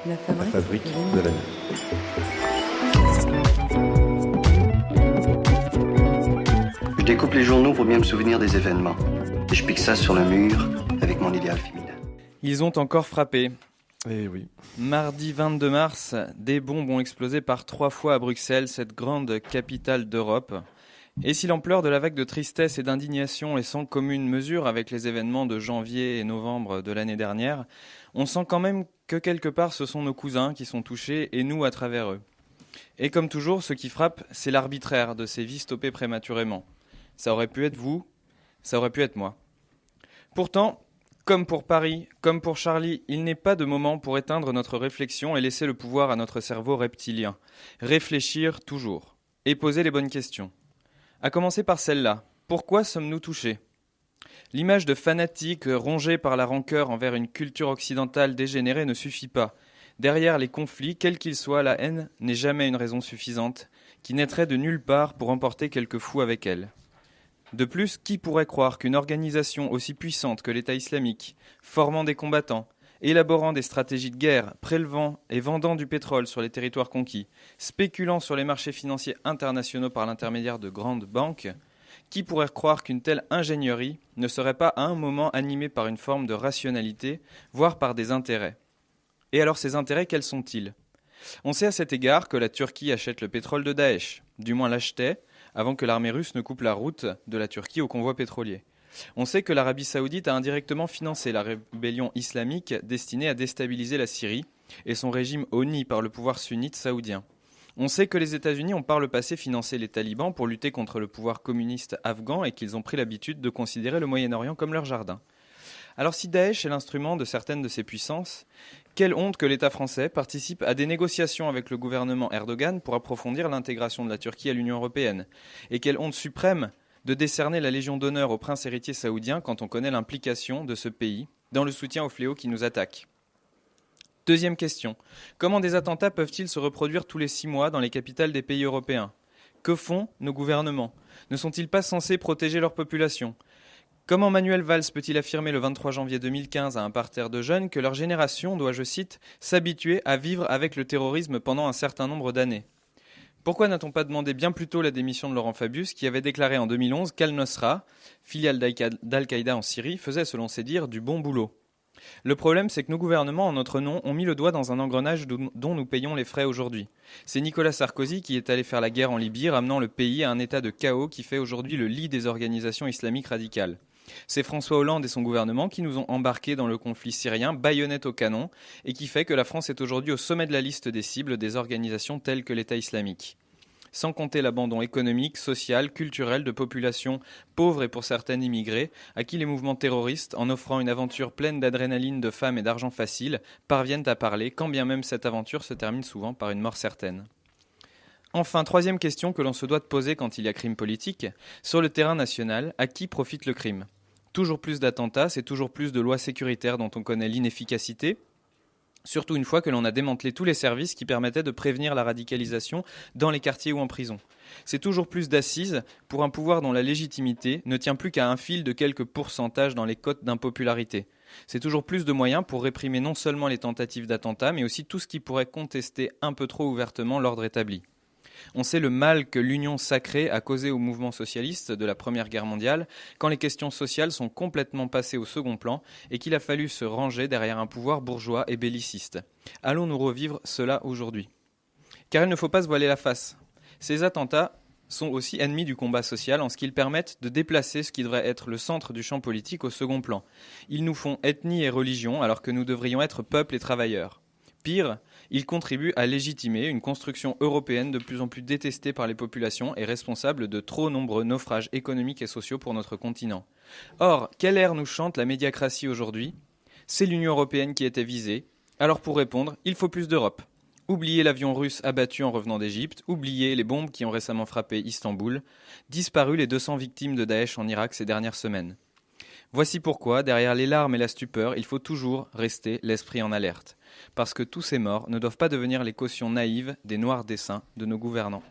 La La fabrique fabrique de de l'année. l'année. Je découpe les journaux pour bien me souvenir des événements. Et je pique ça sur le mur avec mon idéal féminin. Ils ont encore frappé. Eh oui. Mardi 22 mars, des bombes ont explosé par 3 fois à Bruxelles, cette grande capitale d'Europe. Et si l'ampleur de la vague de tristesse et d'indignation est sans commune mesure avec les événements de janvier et novembre de l'année dernière, on sent quand même que quelque part ce sont nos cousins qui sont touchés et nous à travers eux. Et comme toujours, ce qui frappe, c'est l'arbitraire de ces vies stoppées prématurément. Ça aurait pu être vous, ça aurait pu être moi. Pourtant, comme pour Paris, comme pour Charlie, il n'est pas de moment pour éteindre notre réflexion et laisser le pouvoir à notre cerveau reptilien. Réfléchir toujours. Et poser les bonnes questions. À commencer par celle-là. Pourquoi sommes-nous touchés ? L'image de fanatique rongée par la rancœur envers une culture occidentale dégénérée ne suffit pas. Derrière les conflits, quels qu'ils soient, la haine n'est jamais une raison suffisante, qui naîtrait de nulle part pour emporter quelques fous avec elle. De plus, qui pourrait croire qu'une organisation aussi puissante que l'État islamique, formant des combattants, élaborant des stratégies de guerre, prélevant et vendant du pétrole sur les territoires conquis, spéculant sur les marchés financiers internationaux par l'intermédiaire de grandes banques, qui pourrait croire qu'une telle ingénierie ne serait pas à un moment animée par une forme de rationalité, voire par des intérêts ? Et alors ces intérêts, quels sont-ils ? On sait à cet égard que la Turquie achète le pétrole de Daesh, du moins l'achetait, avant que l'armée russe ne coupe la route de la Turquie au convoi pétrolier. On sait que l'Arabie saoudite a indirectement financé la rébellion islamique destinée à déstabiliser la Syrie et son régime honni par le pouvoir sunnite saoudien. On sait que les États-Unis ont par le passé financé les talibans pour lutter contre le pouvoir communiste afghan et qu'ils ont pris l'habitude de considérer le Moyen-Orient comme leur jardin. Alors si Daesh est l'instrument de certaines de ces puissances, quelle honte que l'État français participe à des négociations avec le gouvernement Erdogan pour approfondir l'intégration de la Turquie à l'Union européenne. Et quelle honte suprême de décerner la Légion d'honneur au prince héritier saoudien quand on connaît l'implication de ce pays dans le soutien aux fléaux qui nous attaquent. Deuxième question. Comment des attentats peuvent-ils se reproduire tous les 6 mois dans les capitales des pays européens ? Que font nos gouvernements ? Ne sont-ils pas censés protéger leur population ? Comment Manuel Valls peut-il affirmer le 23 janvier 2015 à un parterre de jeunes que leur génération doit, je cite, s'habituer à vivre avec le terrorisme pendant un certain nombre d'années ? Pourquoi n'a-t-on pas demandé bien plus tôt la démission de Laurent Fabius, qui avait déclaré en 2011 qu'Al-Nosra, filiale d'Al-Qaïda en Syrie, faisait, selon ses dires, du bon boulot ? Le problème, c'est que nos gouvernements, en notre nom, ont mis le doigt dans un engrenage dont nous payons les frais aujourd'hui. C'est Nicolas Sarkozy qui est allé faire la guerre en Libye, ramenant le pays à un état de chaos qui fait aujourd'hui le lit des organisations islamiques radicales. C'est François Hollande et son gouvernement qui nous ont embarqués dans le conflit syrien, baïonnette au canon, et qui fait que la France est aujourd'hui au sommet de la liste des cibles des organisations telles que l'État islamique. Sans compter l'abandon économique, social, culturel de populations pauvres et pour certaines immigrées, à qui les mouvements terroristes, en offrant une aventure pleine d'adrénaline, de femmes et d'argent facile, parviennent à parler, quand bien même cette aventure se termine souvent par une mort certaine. Enfin, troisième question que l'on se doit de poser quand il y a crime politique, sur le terrain national, à qui profite le crime ? Toujours plus d'attentats, c'est toujours plus de lois sécuritaires dont on connaît l'inefficacité, surtout une fois que l'on a démantelé tous les services qui permettaient de prévenir la radicalisation dans les quartiers ou en prison. C'est toujours plus d'assises pour un pouvoir dont la légitimité ne tient plus qu'à un fil de quelques pourcentages dans les cotes d'impopularité. C'est toujours plus de moyens pour réprimer non seulement les tentatives d'attentats, mais aussi tout ce qui pourrait contester un peu trop ouvertement l'ordre établi. On sait le mal que l'union sacrée a causé au mouvement socialiste de la Première Guerre mondiale quand les questions sociales sont complètement passées au second plan et qu'il a fallu se ranger derrière un pouvoir bourgeois et belliciste. Allons-nous revivre cela aujourd'hui ? Car il ne faut pas se voiler la face. Ces attentats sont aussi ennemis du combat social en ce qu'ils permettent de déplacer ce qui devrait être le centre du champ politique au second plan. Ils nous font ethnie et religion alors que nous devrions être peuple et travailleurs. Pire, ils contribuent à légitimer une construction européenne de plus en plus détestée par les populations et responsable de trop nombreux naufrages économiques et sociaux pour notre continent. Or, quel air nous chante la médiacratie aujourd'hui ? C'est l'Union européenne qui était visée. Alors pour répondre, il faut plus d'Europe. Oubliez l'avion russe abattu en revenant d'Égypte, oubliez les bombes qui ont récemment frappé Istanbul, disparu les 200 victimes de Daesh en Irak ces dernières semaines. Voici pourquoi, derrière les larmes et la stupeur, il faut toujours rester l'esprit en alerte. Parce que tous ces morts ne doivent pas devenir les cautions naïves des noirs desseins de nos gouvernants.